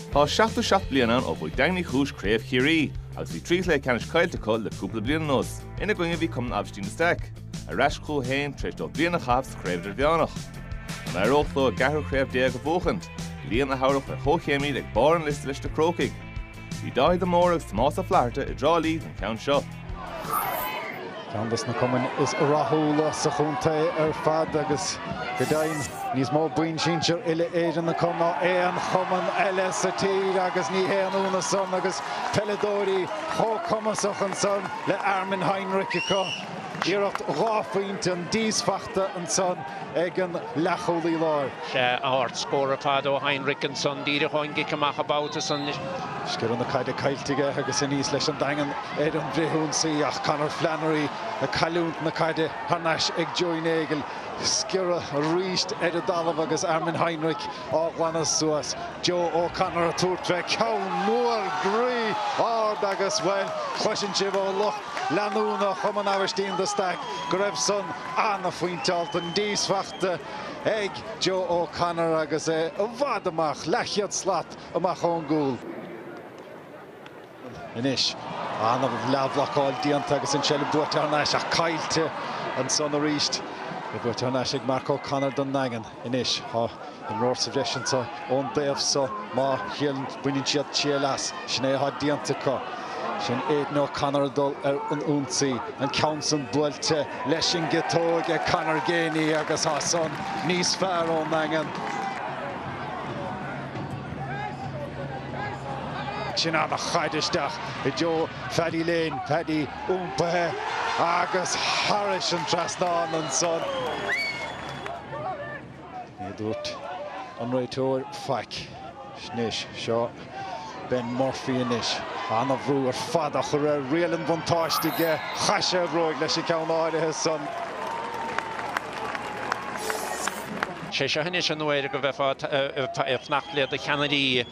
Tá 77 blianan ó bhfuil daingní chúis craobh Chiarraí, agus bhí trí le ceannis cailteá le cúpla bliain nos. Ina gcuine bhí Cumann Aibhistín de Staic, a reis cóhéin treis dó bliana chafs craobhidir bheánach. An aireochtó a gahar craobh déag go bhóchant, blian a hairach le chóchéimí ag bar an list leis de crócaig. Bhí dáid amór agus más a flairte I drá líd an ceann seo. Canvas na Cumann is rathúla sa chunta fad agus godain níos mó buin sinseir ile éidir na Cumann an Cumann eile sa tír agus ní héanúna son agus Peile chó Cumasach an son le Armin Heinrich acu. Iirecht Buaicphointí an díosfachta an son ag an leacholaí láir. Se áirt scóra fad ó Heinrich an son díre choingi cymach abáta son. Sgur an caide cailtige agus in níos leis an daingean an bhrithún saí ach Conor Flannery a caiúnt na caide Ceannais ag join éigil. Sgura ríist a dalamh agus Armin Heinrich áhhanas suas. Joe O'Connor a túrtre ceann nuair grí áard agus bhfuil chuisin sibh ó lucht leanúna Cumann Aibhistín de Staic go raibh son anna faointeáilt an díosfachta ag Joe O'Connor agus é bhfad amach lechiad slát amach ón gúil. Inis anna leabhlacháil díanta agus an seile Buaicphointí ach caiilte an son a ríist. Ceannais ag Mark O'Connor don nagan inis an róir sa bhreisinta ón déobh sa má chialann buinn siad Chiarraí sin é díanta có. Sin éidir O'Connor dul an únsaí an ceann san buailte leis an gitóg ag Conor Géine agus son níos fearr ón nagan. Sin anna chaidisteach I Joe Paddy Lane, Paddy úmpathe agus Harris an trasnán an son. Ní dúirt an réitóir faic snis seo Ben Murphy inis. Anna bhrú ar fad a chur rialann bhaintáistige chaise roiig leis I ceann áirithe son. Se hanis an nuair go bheith fnacht le a Chiarraí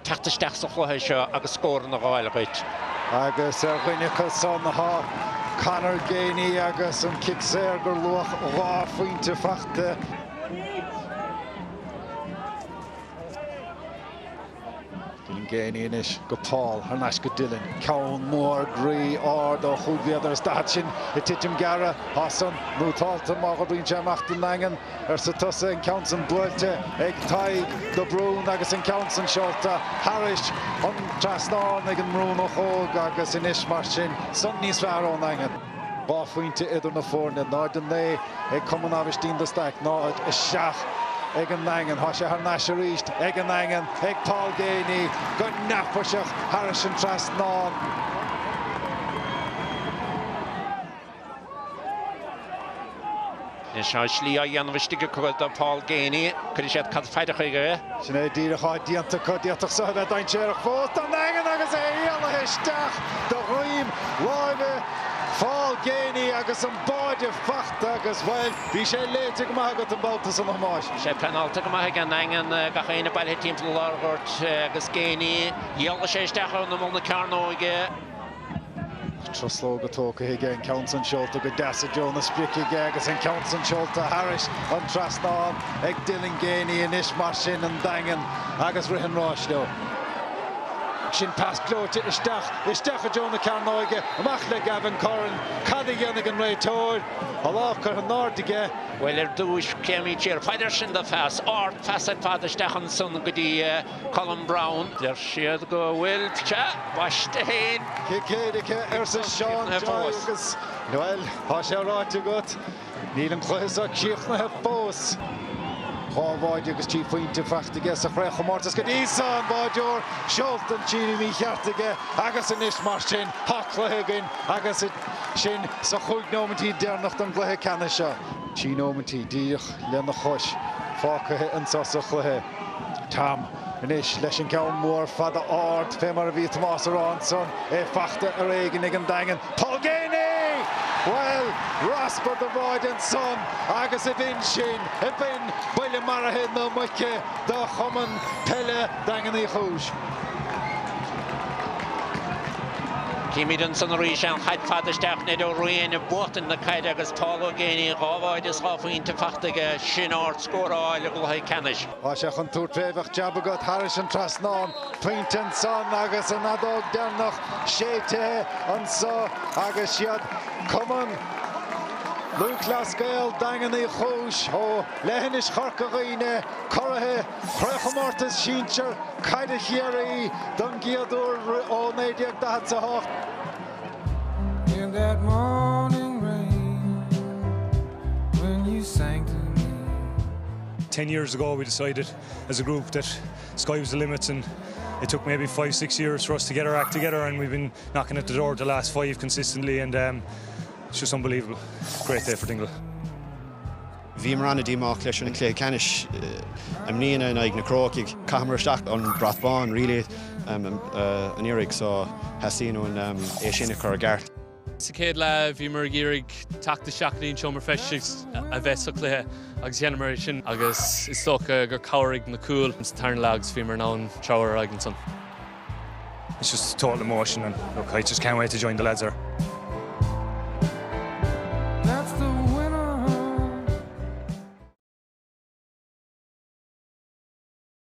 tachtasteach sa chluthe seo agus scór na gáilechait. Agus chuinecha son Conor Géine agus an kicséir gur luach Buaicphointí fachta. Géine inis go Paul Ceannais go Dylan ceann mór grí áard ó chuúbhéadar stad sin I titim gara son mútáilta má go bhíonn teamach den nagan sa tusa an ceann san buailte ag taid do brún agus an ceann san seolta Harris an trasnán ag an mrún ó chóg agus inis mar sin son níos fearr ón nagan. Buaicphointí idir na fórne ná den né ag Cumann Aibhistín de Staic ná a seach ag an nagan, há sé Ceannais a ríist ag an nagan, ag Paul Géine go napaseach Harris an trasnán. Se slí a dhéanamhiste go a Paul Géine, chuir sé cad feidir chuige. Sin é díreá díanta chu díach sa bheith daintéireach fót an nagan agus é dhéanamh isteach do roiim láimhe Paul Géine agus an báide fachta agus bhfuil bhí sé léite go maith agat an báta san hamáis. Sé penalta go maith an nagan ga chéine bailthe timppla lágurt agus Géine dhéala sé isteach na mna cearnóige. Trosló go tóca hiige an ceann san seolta go deasa Jonas Brickige agus an ceann san seolta Harris an trasnán ag Dylan Géine inis mar sin an daingean agus rihan ráisneo. Sin pas glóte isteach a Jonah Carnoige amach le Gavin Corrin cad dhéanamh an réitóir a láchar an náirdige. Well dúis céimí tíar feidir sin de fes áirt fesad fad isteach an son go dtí Colin Brown. Der siad go bhfuil te baiste héin. Céidecha sa Seán agus Noel há sé ráite got níl an chluiseach síochnathe fós. Báide agus tí faointe fachtaige sa chrécha mórtas go dísan báideor seolt an tíine mí cheartaige agus inis mar sin hachlathegin agus sin sa chuig nómantí dearnacht an gluthe Ceannais seo. Tí nómantí díoch lena chois fácathe an sa chluthe. Tam inis leis an ceann mór fada áard fé mar a bhí Tomás arán son é fachta a réigen ag an daingean. Paul Géine! Well, raspa the báid an son agus a bhíonn sin a bhíonn baile marathe na muice do Cumann Peile daingean í chúis. Tíimidan san ríisian chaid fadisteach na do roiin a botan na caid agus tála géine gáháid is Buaicphointí fachtaige sin áirt scóráil go haid canis. Se chun tútréfach jab agat Harris an trasnán Pointin son agus an adog dernach séte an so agus siad Cumann Lucas Gael Daingean Chúis ó lehanis charcaghine Corrathe Chreichamortas Síntear Caide Chiarraí don giadúr ó 19 In that morning rain when you sang to me. 10 years ago we decided as a group that sky was the limit, and it took maybe 5-6 years for us to get our act together, and we've been knocking at the door the last 5 consistently, and it's just unbelievable. Great day for Dingle. Bhí mar anna díach leis an clé canis am níana ag na crócaigh camarteach an brathbáin rilé an iarraig so hasíú an é sinna chu a gceart. Sa céad le bhí mar géirigh teachta seachtaín seo mar feistigh a bheits chluthe agus dhéanamh mar sin agus is tócha gur cabhairigh na cúil sa tarn leagus bhí mar ná an treabhar aigean son. It's just total emotion, and look, I just can't wait to join the lads there.